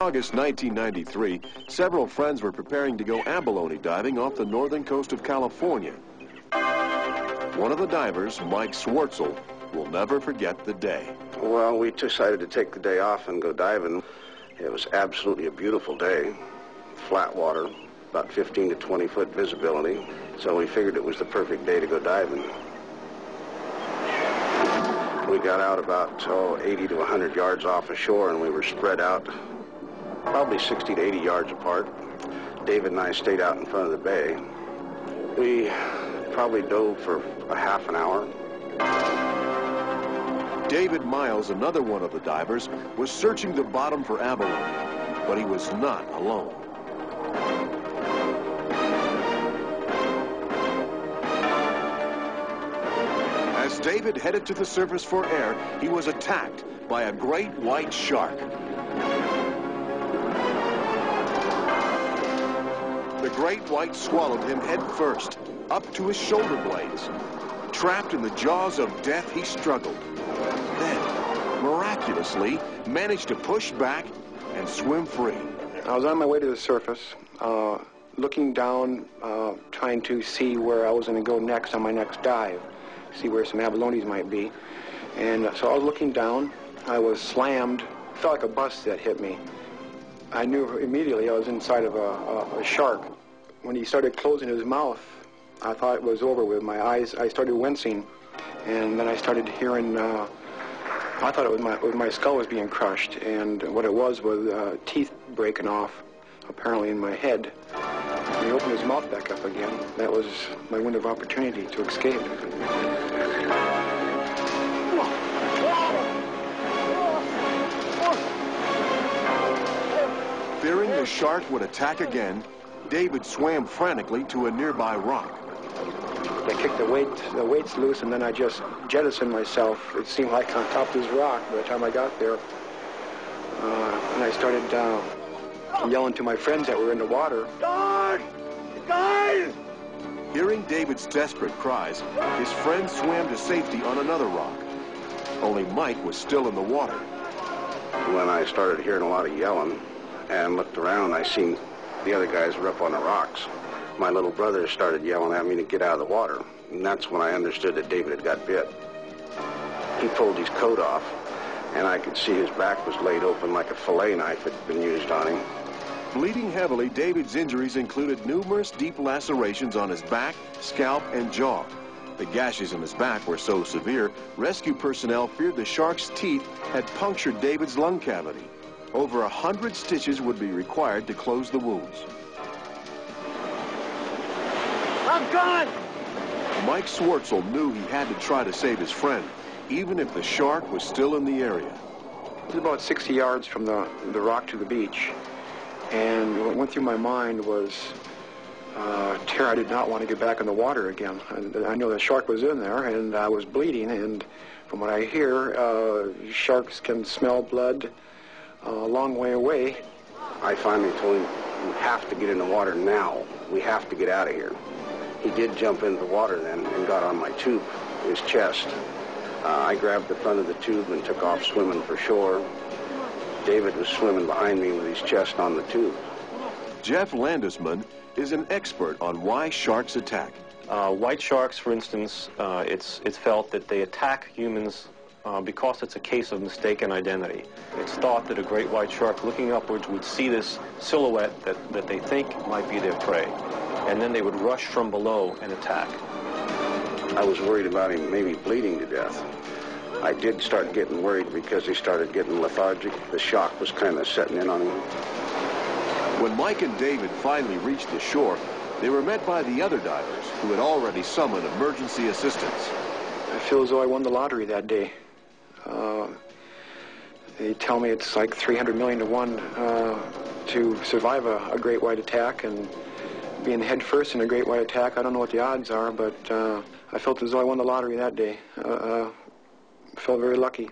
August 1993, several friends were preparing to go abalone diving off the northern coast of California. One of the divers, Mike Swartzel, will never forget the day. Well, we decided to take the day off and go diving. It was absolutely a beautiful day. Flat water, about 15 to 20 foot visibility. So we figured it was the perfect day to go diving. We got out about 80 to 100 yards off the shore, and we were spread out probably 60 to 80 yards apart. David and I stayed out in front of the bay. We probably dove for a half an hour. David Miles, another one of the divers, was searching the bottom for abalone, but he was not alone. As David headed to the surface for air, he was attacked by a great white shark. The great white swallowed him head first, up to his shoulder blades. Trapped in the jaws of death, he struggled. Then, miraculously, managed to push back and swim free. I was on my way to the surface, looking down, trying to see where I was going to go next on my next dive, see where some abalones might be. And so I was looking down. I was slammed. It felt like a bus that hit me. I knew immediately I was inside of a shark. When he started closing his mouth, I thought it was over with my eyes. I started wincing, and then I started hearing, I thought it was my skull was being crushed, and what it was teeth breaking off, apparently in my head. When he opened his mouth back up again, that was my window of opportunity to escape. Fearing the shark would attack again, David swam frantically to a nearby rock. I kicked the weights loose, and then I just jettisoned myself. It seemed like on top of this rock by the time I got there. And I started yelling to my friends that were in the water. Guard! Guys! Hearing David's desperate cries, his friends swam to safety on another rock. Only Mike was still in the water. When I started hearing a lot of yelling and looked around, I seen the other guys were up on the rocks. My little brother started yelling at me to get out of the water, and that's when I understood that David had got bit. He pulled his coat off, and I could see his back was laid open like a fillet knife had been used on him. Bleeding heavily, David's injuries included numerous deep lacerations on his back, scalp, and jaw. The gashes in his back were so severe, rescue personnel feared the shark's teeth had punctured David's lung cavity. Over 100 stitches would be required to close the wounds. I'm gone! Mike Swartzel knew he had to try to save his friend, even if the shark was still in the area. It was about 60 yards from the rock to the beach. And what went through my mind was terror. I did not want to get back in the water again. I know the shark was in there, and I was bleeding. And from what I hear, sharks can smell blood a long way away. I finally told him, "You have to get in the water now. We have to get out of here." He did jump into the water then and got on my tube, his chest. I grabbed the front of the tube and took off swimming for shore. David was swimming behind me with his chest on the tube. Jeff Landesman is an expert on why sharks attack. White sharks, for instance, it's felt that they attack humans because it's a case of mistaken identity. It's thought that a great white shark looking upwards would see this silhouette that they think might be their prey, and then they would rush from below and attack. I was worried about him maybe bleeding to death. I did start getting worried because he started getting lethargic. The shock was kind of setting in on him. When Mike and David finally reached the shore, they were met by the other divers who had already summoned emergency assistance. I feel as though I won the lottery that day. They tell me it's like 300 million to 1 to survive a great white attack, and being head first in a great white attack, I don't know what the odds are, but I felt as though I won the lottery that day. I felt very lucky.